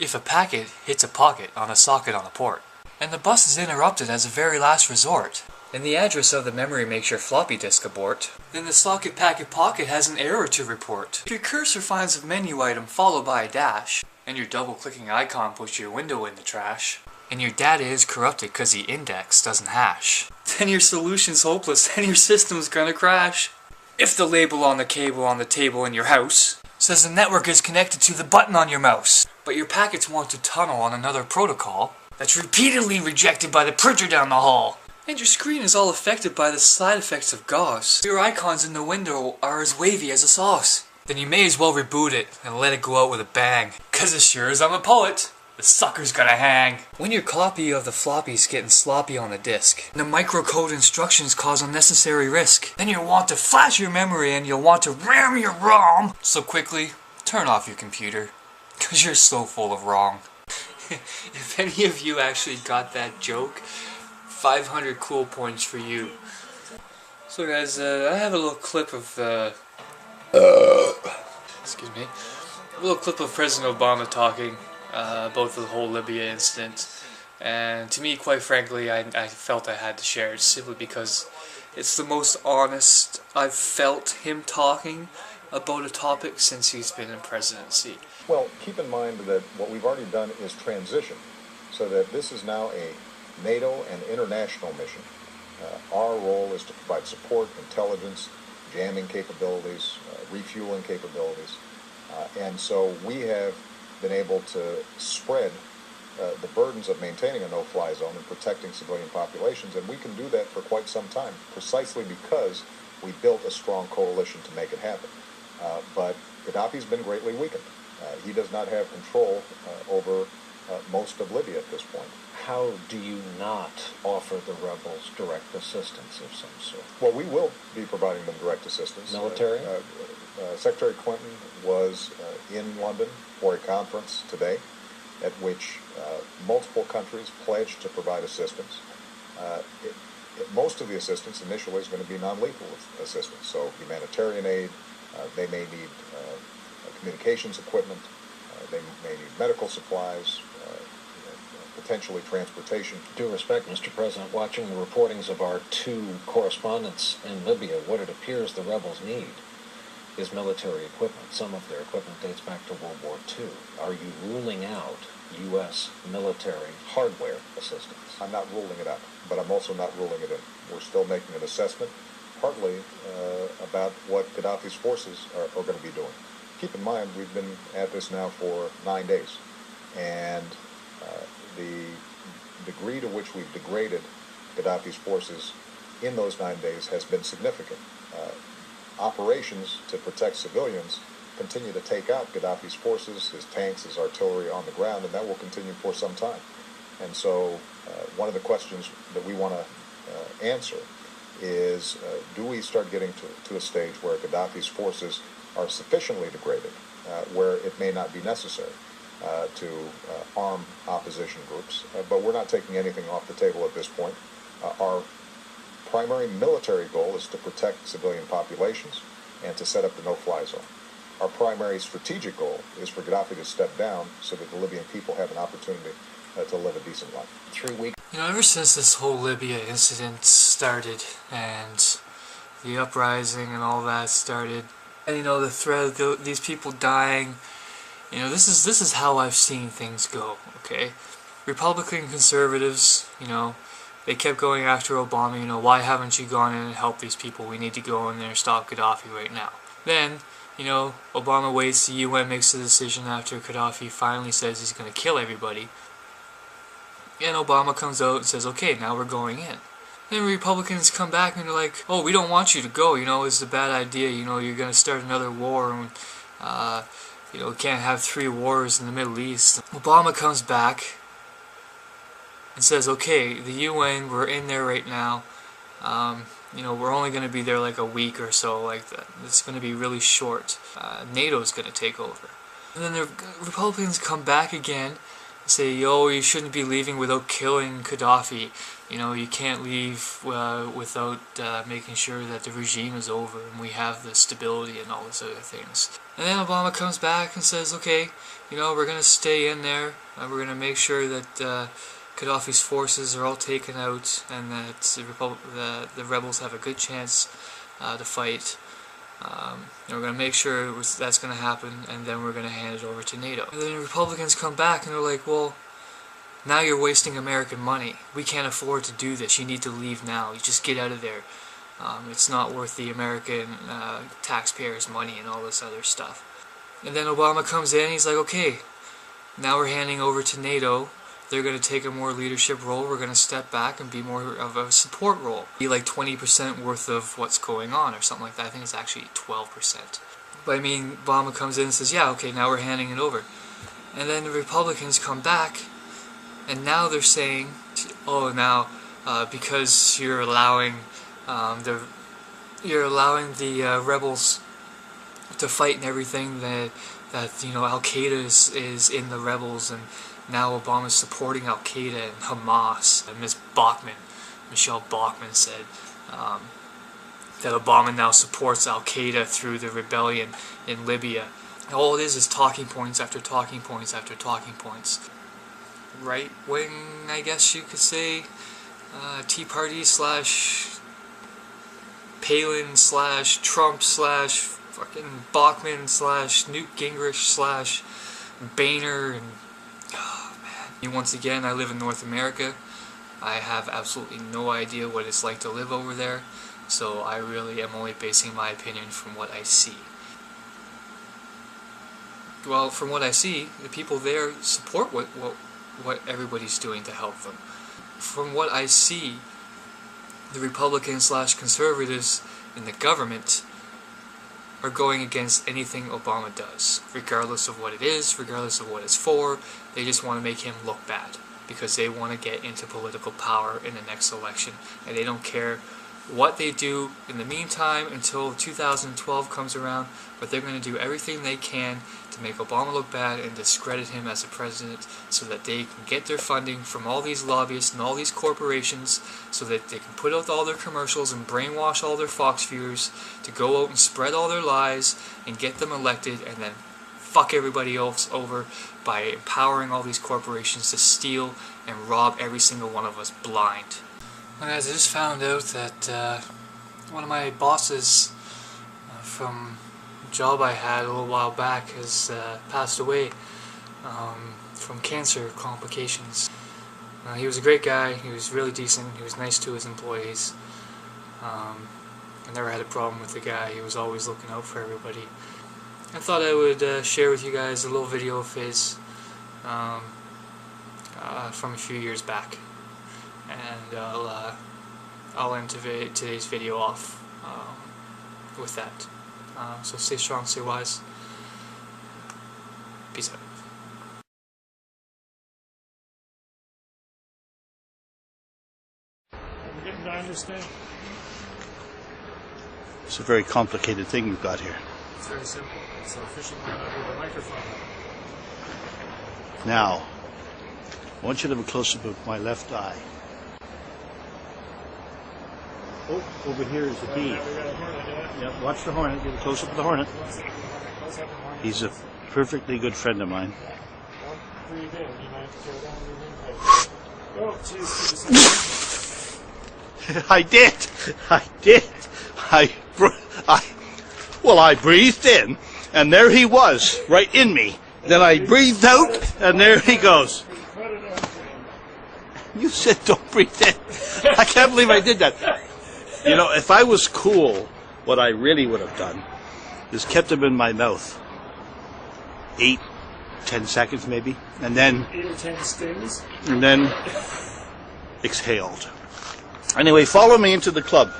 if a packet hits a pocket on a socket on a port, and the bus is interrupted as a very last resort, and the address of the memory makes your floppy disk abort, then the socket packet pocket has an error to report. If your cursor finds a menu item followed by a dash, and your double-clicking icon puts your window in the trash, and your data is corrupted because the index doesn't hash, then your solution's hopeless and your system's gonna crash. If the label on the cable on the table in your house says the network is connected to the button on your mouse, but your packets want to tunnel on another protocol that's repeatedly rejected by the printer down the hall, and your screen is all affected by the side effects of gauze, your icons in the window are as wavy as a sauce, then you may as well reboot it and let it go out with a bang, cause as sure as I'm a poet, the sucker's gonna hang. When your copy of the floppy's getting sloppy on the disk, and the microcode instructions cause unnecessary risk, then you'll want to flash your memory and you'll want to ram your ROM. So quickly, turn off your computer, cause you're so full of wrong. If any of you actually got that joke, 500 cool points for you. So guys, I have a little clip of excuse me, a little clip of President Obama talking about the whole Libya incident, and to me, quite frankly, I felt I had to share it simply because it's the most honest I've felt him talking about a topic since he's been in presidency. Well, keep in mind that what we've already done is transition, so that this is now a NATO and international mission. Our role is to provide support, intelligence, jamming capabilities, refueling capabilities, and so we have been able to spread the burdens of maintaining a no-fly zone and protecting civilian populations, and we can do that for quite some time, precisely because we built a strong coalition to make it happen. But Gaddafi's been greatly weakened. He does not have control over most of Libya at this point. How do you not offer the rebels direct assistance of some sort? Well, we will be providing them direct assistance. Military? Secretary Clinton was in London for a conference today at which multiple countries pledged to provide assistance. Most of the assistance initially is going to be non-lethal assistance, so humanitarian aid, they may need communications equipment, they may need medical supplies, potentially transportation. Due respect, Mr. President, watching the reportings of our two correspondents in Libya, what it appears the rebels need is military equipment. Some of their equipment dates back to World War II. Are you ruling out U.S. military hardware assistance? I'm not ruling it out, but I'm also not ruling it in. We're still making an assessment, partly about what Gaddafi's forces are going to be doing. Keep in mind, we've been at this now for 9 days, and the degree to which we've degraded Gaddafi's forces in those 9 days has been significant. Operations to protect civilians continue to take out Gaddafi's forces, his tanks, his artillery on the ground, and that will continue for some time. And so one of the questions that we want to answer is, do we start getting to a stage where Gaddafi's forces are sufficiently degraded, where it may not be necessary to arm opposition groups, but we're not taking anything off the table at this point. Our primary military goal is to protect civilian populations and to set up the no-fly zone. Our primary strategic goal is for Gaddafi to step down so that the Libyan people have an opportunity to live a decent life. 3 weeks. You know, ever since this whole Libya incident started and the uprising and all that started, and you know, the threat of these people dying, you know, this is how I've seen things go, okay? Republican conservatives, you know, they kept going after Obama, you know, why haven't you gone in and helped these people? We need to go in there and stop Gaddafi right now. Then, you know, Obama waits, the UN makes a decision after Gaddafi finally says he's going to kill everybody. And Obama comes out and says, okay, now we're going in. Then Republicans come back and they're like, oh, we don't want you to go, you know, it's a bad idea, you know, you're going to start another war, and, you know, we can't have 3 wars in the Middle East. Obama comes back and says, okay, the UN, we're in there right now, you know, we're only going to be there like a week or so, like that. It's going to be really short. NATO's going to take over. And then the Republicans come back again say, yo, you shouldn't be leaving without killing Gaddafi. You know, you can't leave without making sure that the regime is over and we have the stability and all these other things. And then Obama comes back and says, okay, you know, we're going to stay in there. We're going to make sure that Gaddafi's forces are all taken out and that the rebels have a good chance to fight. And we're going to make sure that's going to happen, and then we're going to hand it over to NATO. And then the Republicans come back and they're like, well, now you're wasting American money. We can't afford to do this. You need to leave now. You just get out of there. It's not worth the American taxpayers' money and all this other stuff. And then Obama comes in, he's like, okay, now we're handing over to NATO. They're going to take a more leadership role. We're going to step back and be more of a support role. Be like 20% worth of what's going on or something like that. I think it's actually 12%. But I mean, Obama comes in and says, yeah, okay, now we're handing it over. And then the Republicans come back, and now they're saying, oh, now because you're allowing the rebels to fight and everything, that you know, Al Qaeda is in the rebels, and now Obama's supporting Al Qaeda and Hamas. And Michelle Bachmann said that Obama now supports Al Qaeda through the rebellion in Libya. And all it is talking points after talking points after talking points. Right wing, I guess you could say, Tea Party / Palin / Trump / fucking Bachmann / Newt Gingrich / Boehner, and once again, I live in North America. I have absolutely no idea what it's like to live over there, so I really am only basing my opinion from what I see. Well, from what I see, the people there support what everybody's doing to help them. From what I see, the Republicans / conservatives in the government are going against anything Obama does, regardless of what it is, regardless of what it's for. They just want to make him look bad because they want to get into political power in the next election, and they don't care what they do in the meantime until 2012 comes around, but they're going to do everything they can to make Obama look bad and discredit him as a president so that they can get their funding from all these lobbyists and all these corporations so that they can put out all their commercials and brainwash all their Fox viewers to go out and spread all their lies and get them elected, and then fuck everybody else over by empowering all these corporations to steal and rob every single one of us blind. Well, guys, I just found out that one of my bosses from a job I had a little while back has passed away from cancer complications. He was a great guy, he was really decent, he was nice to his employees. I never had a problem with the guy, he was always looking out for everybody. I thought I would share with you guys a little video of his from a few years back. And I'll end today's video off with that. So stay strong, stay wise. Peace out. I'm getting to understand. It's a very complicated thing we've got here. It's very simple. It's a fishing rod with a microphone. Now, I want you to have a close-up of my left eye. Oh, over here is the bee. Yeah, watch the hornet. Get a close-up of the hornet. He's a perfectly good friend of mine. Breathe in. You might have to throw down. Oh, jeez. I did. Well, I breathed in, and there he was, right in me. Then I breathed out, and there he goes. You said don't breathe in. I can't believe I did that. You know, if I was cool, what I really would have done is kept him in my mouth 8, 10 seconds maybe, and then 8 or 10 stings. And then exhaled. Anyway, follow me into the club.